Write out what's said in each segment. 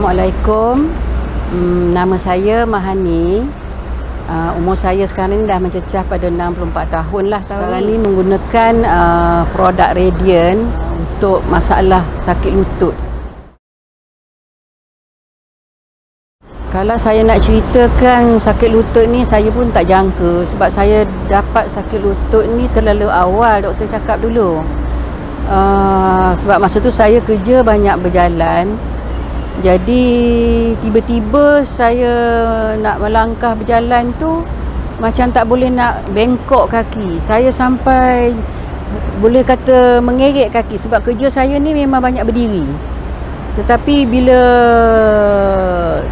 Assalamualaikum. Nama saya Mahani. Umur saya sekarang ni dah mencecah pada 64 tahun lah. Sekarang ni menggunakan produk Radiant untuk masalah sakit lutut. Kalau saya nak ceritakan sakit lutut ni, saya pun tak jangka. Sebab saya dapat sakit lutut ni terlalu awal, doktor cakap dulu. Sebab masa tu saya kerja banyak berjalan. Jadi tiba-tiba saya nak melangkah berjalan tu macam tak boleh nak bengkok kaki. Saya sampai boleh kata mengerek kaki sebab kerja saya ni memang banyak berdiri. Tetapi bila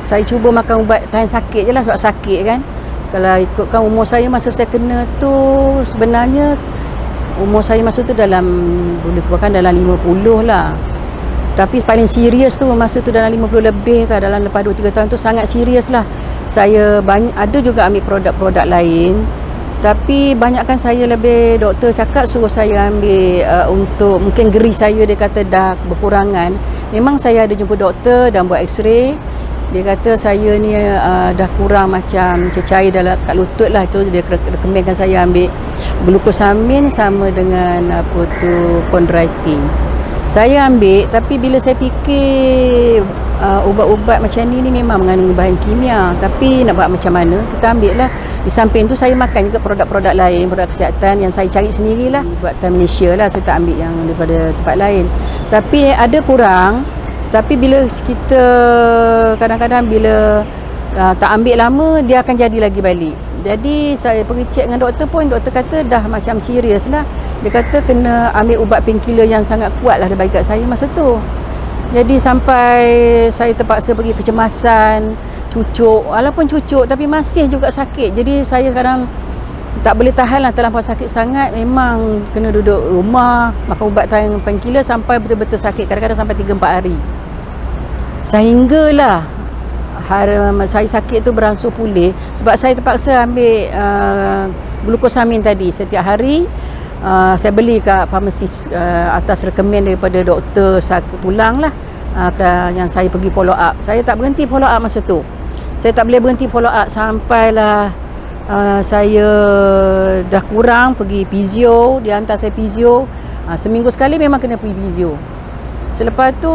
saya cuba makan ubat tahan sakit je lah, sebab sakit kan. Kalau ikutkan umur saya masa saya kena tu, sebenarnya umur saya masa tu dalam, boleh katakan dalam 50 lah. Tapi paling serius tu masa tu dalam 50 lebih tu, dalam lepas 2-3 tahun tu sangat serius lah. Saya ada juga ambil produk-produk lain, tapi banyakkan saya lebih, doktor cakap suruh saya ambil untuk mungkin geri saya, dia kata dah berkurangan. Memang saya ada jumpa doktor dan buat x-ray. Dia kata saya ni dah kurang macam cecair dalam kat lutut lah. Itu dia rekomenkan saya ambil glukosamin sama dengan apa tu chondroitin. Saya ambil, tapi bila saya fikir ubat-ubat macam ni memang mengandungi bahan kimia, tapi nak buat macam mana, kita ambil lah. Di samping tu saya makan juga produk-produk lain, produk kesihatan yang saya cari sendirilah. Buatan Malaysia lah, saya tak ambil yang daripada tempat lain. Tapi ada kurang, tapi bila kita kadang-kadang bila tak ambil lama, dia akan jadi lagi balik. Jadi saya pergi cek dengan doktor pun, doktor kata dah macam serius lah. Dia kata kena ambil ubat painkiller yang sangat kuat lah dia bagi kat saya masa tu. Jadi sampai saya terpaksa pergi kecemasan, cucuk. Walaupun cucuk tapi masih juga sakit. Jadi saya kadang tak boleh tahan lah, terlampau sakit sangat. Memang kena duduk rumah, makan ubat painkiller sampai betul-betul sakit. Kadang-kadang sampai 3-4 hari. Sehinggalah saya sakit tu beransur pulih. Sebab saya terpaksa ambil glukosamin tadi setiap hari. Saya beli kat farmasis atas rekomen daripada doktor sakit tulang lah, yang saya pergi follow up. Saya tak berhenti follow up masa tu. Saya tak boleh berhenti follow up sampailah saya dah kurang, pergi physio. Dia hantar saya physio. Seminggu sekali memang kena pergi physio. Selepas tu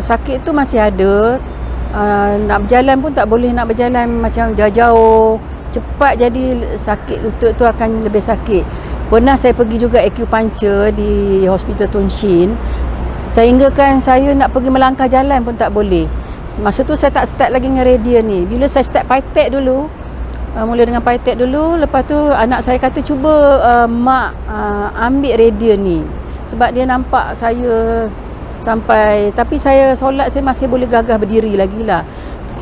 sakit tu masih ada. Nak berjalan pun tak boleh nak berjalan macam jauh-jauh. Cepat jadi sakit lutut tu akan lebih sakit. Pernah saya pergi juga acupuncture di Hospital Tun Shin. Sehingga kan saya nak pergi melangkah jalan pun tak boleh. Masa tu saya tak start lagi dengan Radiant ni. Bila saya start Pytech dulu, mula dengan Pytech dulu, lepas tu anak saya kata cuba mak ambil Radiant ni. Sebab dia nampak saya sampai, tapi saya solat saya masih boleh gagah berdiri lagi lah.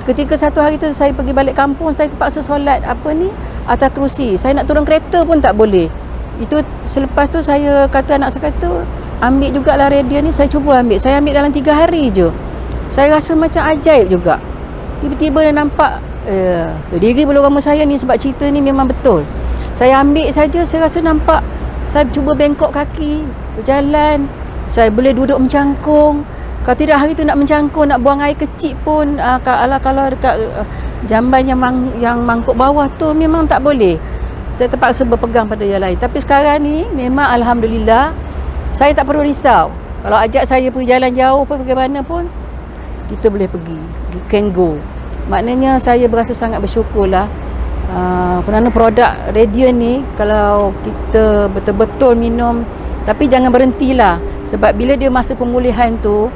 Ketika satu hari tu saya pergi balik kampung, saya terpaksa solat atas kerusi. Saya nak turun kereta pun tak boleh. Itu selepas tu saya kata, anak saya kata ambil jugalah Radiant ni. Saya cuba ambil. Saya ambil dalam 3 hari je. Saya rasa macam ajaib juga. Tiba-tiba dia nampak diri bulu roma saya ni, sebab cerita ni memang betul. Saya ambil saja, saya rasa nampak. Saya cuba bengkok kaki, berjalan. Saya boleh duduk mencangkung. Kalau tidak hari tu nak mencangkung, nak buang air kecil pun, kalau dekat jamban yang mangkuk bawah tu memang tak boleh. Saya terpaksa berpegang pada yang lain. Tapi sekarang ni memang alhamdulillah saya tak perlu risau. Kalau ajak saya pergi jalan jauh pun, bagaimana pun kita boleh pergi. We can go. Maknanya saya berasa sangat bersyukurlah. Kerana produk Radiant ni kalau kita betul-betul minum, tapi jangan berhentilah. Sebab bila dia masa pemulihan tu,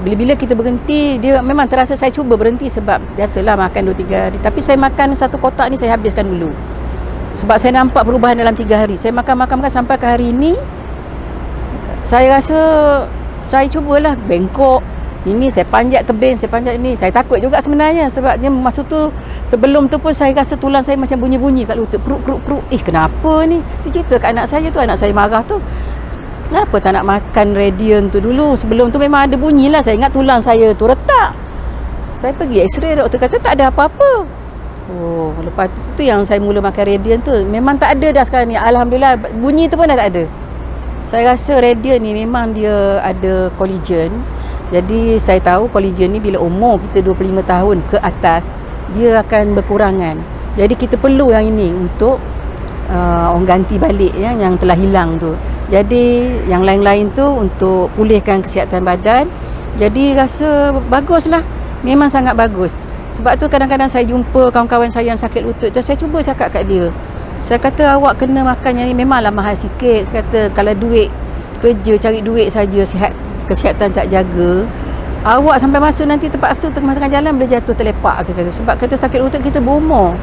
bila kita berhenti, dia memang terasa. Saya cuba berhenti sebab biasalah makan 2-3 hari. Tapi saya makan satu kotak ni saya habiskan dulu. Sebab saya nampak perubahan dalam 3 hari. Saya makan sampai ke hari ini. Saya rasa saya cubalah bengkok. Ini saya panjat tebing, saya panjat ini. Saya takut juga sebenarnya sebabnya masa tu, sebelum tu pun saya rasa tulang saya macam bunyi-bunyi kat lutut. Kruk. Kenapa ni? Saya cerita kat anak saya tu, anak saya marah tu. Kenapa tak nak makan Radiant tu dulu? Sebelum tu memang ada bunyi lah. Saya ingat tulang saya tu retak. Saya pergi x-ray, doktor kata tak ada apa-apa. Lepas tu yang saya mula makan Radiant tu, memang tak ada dah sekarang ni. Alhamdulillah, bunyi tu pun dah tak ada. Saya rasa Radiant ni memang dia ada collagen. Jadi saya tahu collagen ni bila umur kita 25 tahun ke atas, dia akan berkurangan. Jadi kita perlu yang ini untuk orang ganti balik ya, yang telah hilang tu. Jadi yang lain-lain tu untuk pulihkan kesihatan badan. Jadi rasa baguslah. Memang sangat bagus. Sebab tu kadang-kadang saya jumpa kawan-kawan saya yang sakit lutut tu, saya cuba cakap kat dia. Saya kata awak kena makan yang ni, memanglah mahal sikit. Saya kata kalau duit kerja cari duit saja, kesihatan tak jaga, awak sampai masa nanti terpaksa tengah-tengah jalan boleh jatuh terlepak. Saya kata sebab kita sakit lutut kita berumur.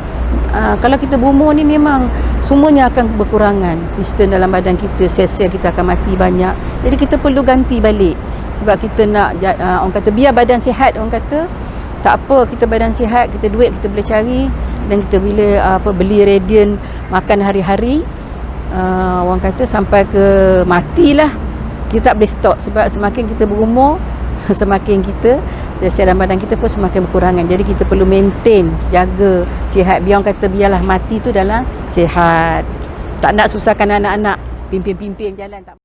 Kalau kita berumur ni memang semuanya akan berkurangan, sistem dalam badan kita, sel-sel kita akan mati banyak. Jadi kita perlu ganti balik sebab kita nak orang kata biar badan sihat. Orang kata tak apa, kita badan sihat, kita duit kita boleh cari, dan kita bila beli Radiant makan hari-hari, orang kata sampai ke matilah, kita tak boleh stop. Sebab semakin kita berumur semakin kita sel dalam badan kita pun semakin berkurangan. Jadi kita perlu maintain, jaga sihat. Biar orang kata biarlah mati tu dalam sihat. Tak nak susahkan anak-anak pimpin-pimpin jalan tak